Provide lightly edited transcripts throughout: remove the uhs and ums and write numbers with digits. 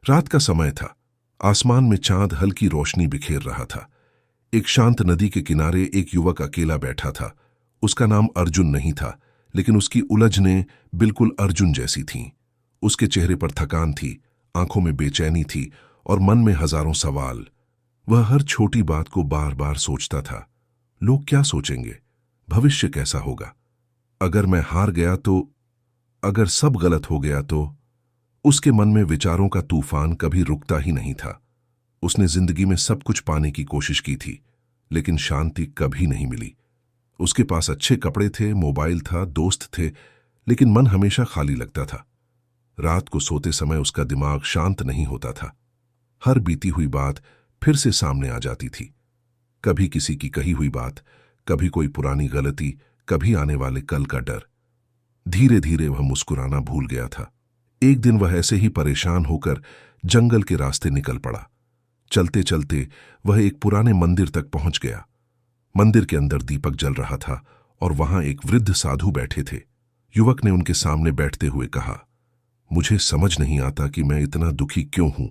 रात का समय था। आसमान में चांद हल्की रोशनी बिखेर रहा था। एक शांत नदी के किनारे एक युवक अकेला बैठा था। उसका नाम अर्जुन नहीं था, लेकिन उसकी उलझनें बिल्कुल अर्जुन जैसी थीं। उसके चेहरे पर थकान थी, आंखों में बेचैनी थी और मन में हजारों सवाल। वह हर छोटी बात को बार बार सोचता था। लोग क्या सोचेंगे? भविष्य कैसा होगा? अगर मैं हार गया तो? अगर सब गलत हो गया तो? उसके मन में विचारों का तूफान कभी रुकता ही नहीं था। उसने जिंदगी में सब कुछ पाने की कोशिश की थी, लेकिन शांति कभी नहीं मिली। उसके पास अच्छे कपड़े थे, मोबाइल था, दोस्त थे, लेकिन मन हमेशा खाली लगता था। रात को सोते समय उसका दिमाग शांत नहीं होता था। हर बीती हुई बात फिर से सामने आ जाती थी। कभी किसी की कही हुई बात, कभी कोई पुरानी गलती, कभी आने वाले कल का डर। धीरे धीरे वह मुस्कुराना भूल गया था। एक दिन वह ऐसे ही परेशान होकर जंगल के रास्ते निकल पड़ा। चलते चलते वह एक पुराने मंदिर तक पहुंच गया। मंदिर के अंदर दीपक जल रहा था और वहां एक वृद्ध साधु बैठे थे। युवक ने उनके सामने बैठते हुए कहा, मुझे समझ नहीं आता कि मैं इतना दुखी क्यों हूं।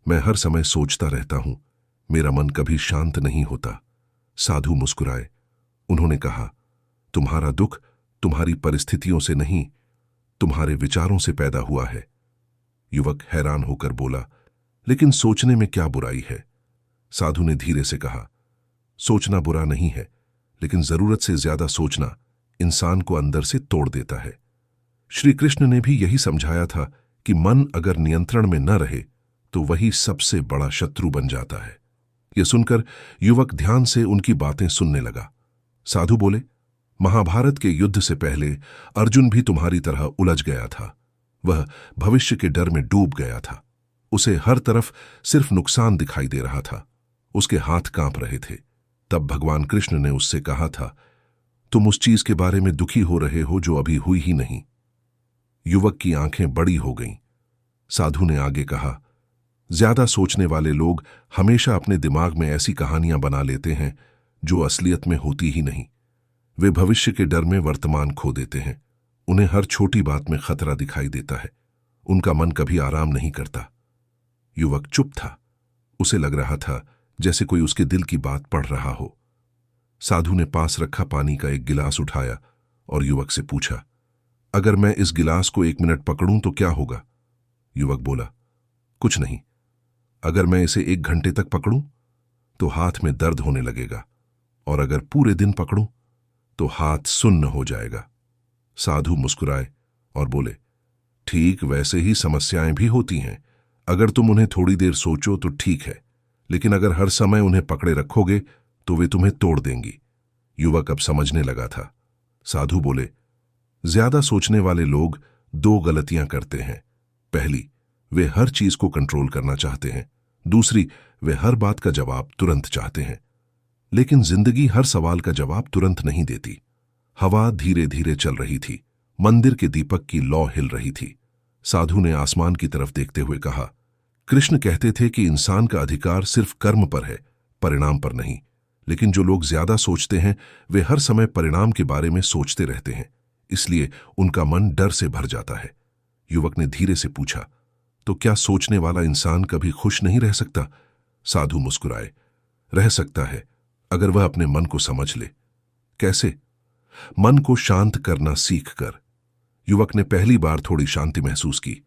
मैं हर समय सोचता रहता हूं, मेरा मन कभी शांत नहीं होता। साधु मुस्कुराए। उन्होंने कहा, तुम्हारा दुख तुम्हारी परिस्थितियों से नहीं, तुम्हारे विचारों से पैदा हुआ है। युवक हैरान होकर बोला, लेकिन सोचने में क्या बुराई है? साधु ने धीरे से कहा, सोचना बुरा नहीं है, लेकिन जरूरत से ज्यादा सोचना इंसान को अंदर से तोड़ देता है। श्री कृष्ण ने भी यही समझाया था कि मन अगर नियंत्रण में न रहे तो वही सबसे बड़ा शत्रु बन जाता है। यह सुनकर युवक ध्यान से उनकी बातें सुनने लगा। साधु बोले, महाभारत के युद्ध से पहले अर्जुन भी तुम्हारी तरह उलझ गया था। वह भविष्य के डर में डूब गया था। उसे हर तरफ सिर्फ नुकसान दिखाई दे रहा था। उसके हाथ कांप रहे थे। तब भगवान कृष्ण ने उससे कहा था, तुम उस चीज के बारे में दुखी हो रहे हो जो अभी हुई ही नहीं। युवक की आंखें बड़ी हो गईं। साधु ने आगे कहा, ज्यादा सोचने वाले लोग हमेशा अपने दिमाग में ऐसी कहानियां बना लेते हैं जो असलियत में होती ही नहीं। वे भविष्य के डर में वर्तमान खो देते हैं। उन्हें हर छोटी बात में खतरा दिखाई देता है। उनका मन कभी आराम नहीं करता। युवक चुप था। उसे लग रहा था जैसे कोई उसके दिल की बात पढ़ रहा हो। साधु ने पास रखा पानी का एक गिलास उठाया और युवक से पूछा, अगर मैं इस गिलास को 1 मिनट पकड़ूं तो क्या होगा? युवक बोला, कुछ नहीं। अगर मैं इसे 1 घंटे तक पकड़ूं तो हाथ में दर्द होने लगेगा, और अगर पूरे दिन पकड़ूं तो हाथ सुन्न हो जाएगा। साधु मुस्कुराए और बोले, ठीक वैसे ही समस्याएं भी होती हैं। अगर तुम उन्हें थोड़ी देर सोचो तो ठीक है, लेकिन अगर हर समय उन्हें पकड़े रखोगे तो वे तुम्हें तोड़ देंगी। युवक अब समझने लगा था। साधु बोले, ज्यादा सोचने वाले लोग 2 गलतियां करते हैं। पहली, वे हर चीज को कंट्रोल करना चाहते हैं। दूसरी, वे हर बात का जवाब तुरंत चाहते हैं। लेकिन जिंदगी हर सवाल का जवाब तुरंत नहीं देती। हवा धीरे धीरे चल रही थी। मंदिर के दीपक की लौ हिल रही थी। साधु ने आसमान की तरफ देखते हुए कहा, कृष्ण कहते थे कि इंसान का अधिकार सिर्फ कर्म पर है, परिणाम पर नहीं। लेकिन जो लोग ज्यादा सोचते हैं वे हर समय परिणाम के बारे में सोचते रहते हैं, इसलिए उनका मन डर से भर जाता है। युवक ने धीरे से पूछा, तो क्या सोचने वाला इंसान कभी खुश नहीं रह सकता? साधु मुस्कुराए, रह सकता है, अगर वह अपने मन को समझ ले। कैसे? मन को शांत करना सीख कर। युवक ने पहली बार थोड़ी शांति महसूस की।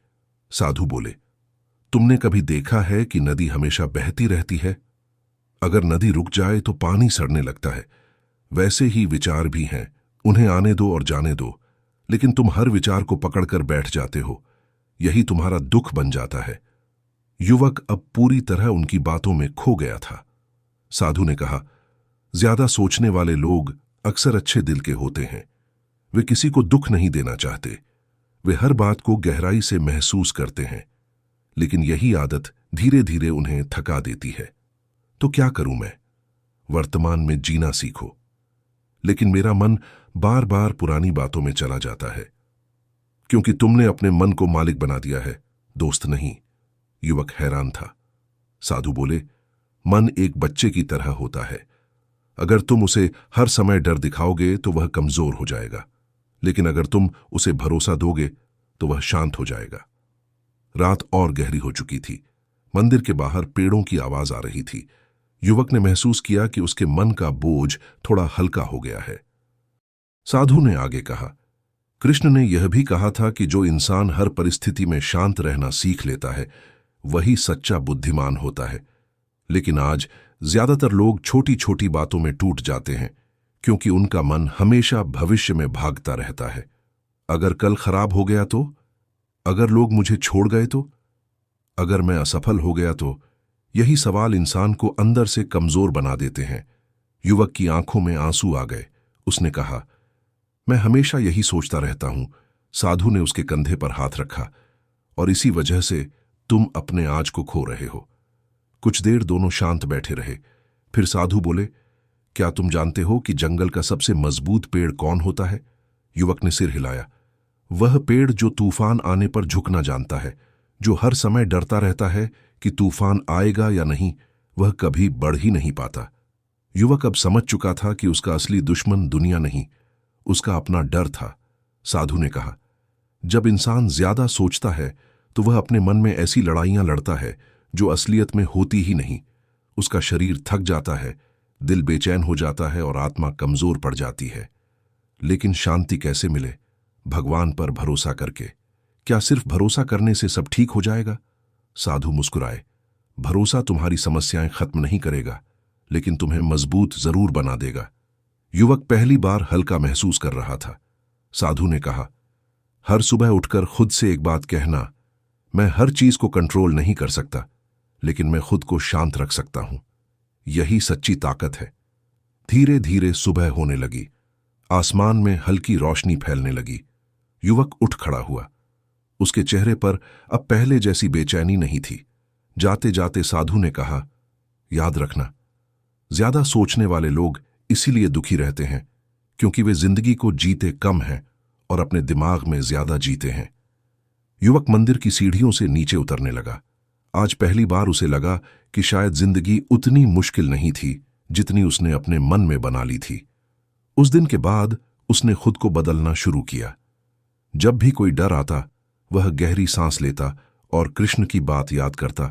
साधु बोले, तुमने कभी देखा है कि नदी हमेशा बहती रहती है? अगर नदी रुक जाए तो पानी सड़ने लगता है। वैसे ही विचार भी हैं, उन्हें आने दो और जाने दो, लेकिन तुम हर विचार को पकड़कर बैठ जाते हो। यही तुम्हारा दुख बन जाता है। युवक अब पूरी तरह उनकी बातों में खो गया था। साधु ने कहा, ज्यादा सोचने वाले लोग अक्सर अच्छे दिल के होते हैं। वे किसी को दुख नहीं देना चाहते। वे हर बात को गहराई से महसूस करते हैं, लेकिन यही आदत धीरे धीरे उन्हें थका देती है। तो क्या करूं मैं? वर्तमान में जीना सीखो। लेकिन मेरा मन बार बार पुरानी बातों में चला जाता है। क्योंकि तुमने अपने मन को मालिक बना दिया है, दोस्त नहीं। युवक हैरान था। साधु बोले, मन एक बच्चे की तरह होता है। अगर तुम उसे हर समय डर दिखाओगे तो वह कमजोर हो जाएगा, लेकिन अगर तुम उसे भरोसा दोगे तो वह शांत हो जाएगा। रात और गहरी हो चुकी थी। मंदिर के बाहर पेड़ों की आवाज आ रही थी। युवक ने महसूस किया कि उसके मन का बोझ थोड़ा हल्का हो गया है। साधु ने आगे कहा, कृष्ण ने यह भी कहा था कि जो इंसान हर परिस्थिति में शांत रहना सीख लेता है वही सच्चा बुद्धिमान होता है। लेकिन आज ज्यादातर लोग छोटी छोटी बातों में टूट जाते हैं क्योंकि उनका मन हमेशा भविष्य में भागता रहता है। अगर कल खराब हो गया तो? अगर लोग मुझे छोड़ गए तो? अगर मैं असफल हो गया तो? यही सवाल इंसान को अंदर से कमजोर बना देते हैं। युवक की आंखों में आंसू आ गए। उसने कहा, मैं हमेशा यही सोचता रहता हूं। साधु ने उसके कंधे पर हाथ रखा, और इसी वजह से तुम अपने आज को खो रहे हो। कुछ देर दोनों शांत बैठे रहे। फिर साधु बोले, क्या तुम जानते हो कि जंगल का सबसे मजबूत पेड़ कौन होता है? युवक ने सिर हिलाया। वह पेड़ जो तूफान आने पर झुकना जानता है, जो हर समय डरता रहता है कि तूफान आएगा या नहीं, वह कभी बढ़ ही नहीं पाता। युवक अब समझ चुका था कि उसका असली दुश्मन दुनिया नहीं, उसका अपना डर था। साधु ने कहा, जब इंसान ज्यादा सोचता है तो वह अपने मन में ऐसी लड़ाइयां लड़ता है जो असलियत में होती ही नहीं। उसका शरीर थक जाता है, दिल बेचैन हो जाता है और आत्मा कमजोर पड़ जाती है। लेकिन शांति कैसे मिले? भगवान पर भरोसा करके। क्या सिर्फ भरोसा करने से सब ठीक हो जाएगा? साधु मुस्कुराए। भरोसा तुम्हारी समस्याएं खत्म नहीं करेगा, लेकिन तुम्हें मजबूत जरूर बना देगा। युवक पहली बार हल्का महसूस कर रहा था। साधु ने कहा, हर सुबह उठकर खुद से एक बात कहना, मैं हर चीज को कंट्रोल नहीं कर सकता, लेकिन मैं खुद को शांत रख सकता हूं। यही सच्ची ताकत है। धीरे धीरे सुबह होने लगी। आसमान में हल्की रोशनी फैलने लगी। युवक उठ खड़ा हुआ। उसके चेहरे पर अब पहले जैसी बेचैनी नहीं थी। जाते जाते साधु ने कहा, याद रखना, ज्यादा सोचने वाले लोग इसीलिए दुखी रहते हैं क्योंकि वे जिंदगी को जीते कम हैं और अपने दिमाग में ज्यादा जीते हैं। युवक मंदिर की सीढ़ियों से नीचे उतरने लगा। आज पहली बार उसे लगा कि शायद जिंदगी उतनी मुश्किल नहीं थी जितनी उसने अपने मन में बना ली थी। उस दिन के बाद उसने खुद को बदलना शुरू किया। जब भी कोई डर आता, वह गहरी सांस लेता और कृष्ण की बात याद करता,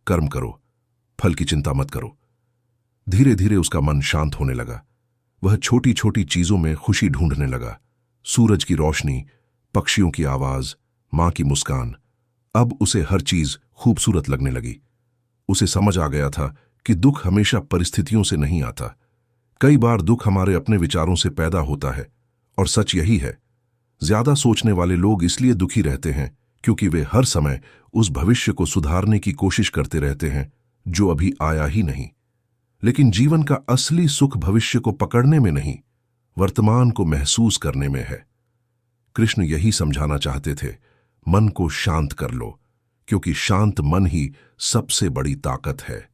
कर्म करो, फल की चिंता मत करो। धीरे धीरे उसका मन शांत होने लगा। वह छोटी छोटी चीजों में खुशी ढूंढने लगा। सूरज की रोशनी, पक्षियों की आवाज, मां की मुस्कान। अब उसे हर चीज खूबसूरत लगने लगी। उसे समझ आ गया था कि दुख हमेशा परिस्थितियों से नहीं आता। कई बार दुख हमारे अपने विचारों से पैदा होता है, और सच यही है। ज्यादा सोचने वाले लोग इसलिए दुखी रहते हैं क्योंकि वे हर समय उस भविष्य को सुधारने की कोशिश करते रहते हैं जो अभी आया ही नहीं। लेकिन जीवन का असली सुख भविष्य को पकड़ने में नहीं, वर्तमान को महसूस करने में है। कृष्ण यही समझाना चाहते थे, मन को शांत कर लो, क्योंकि शांत मन ही सबसे बड़ी ताकत है।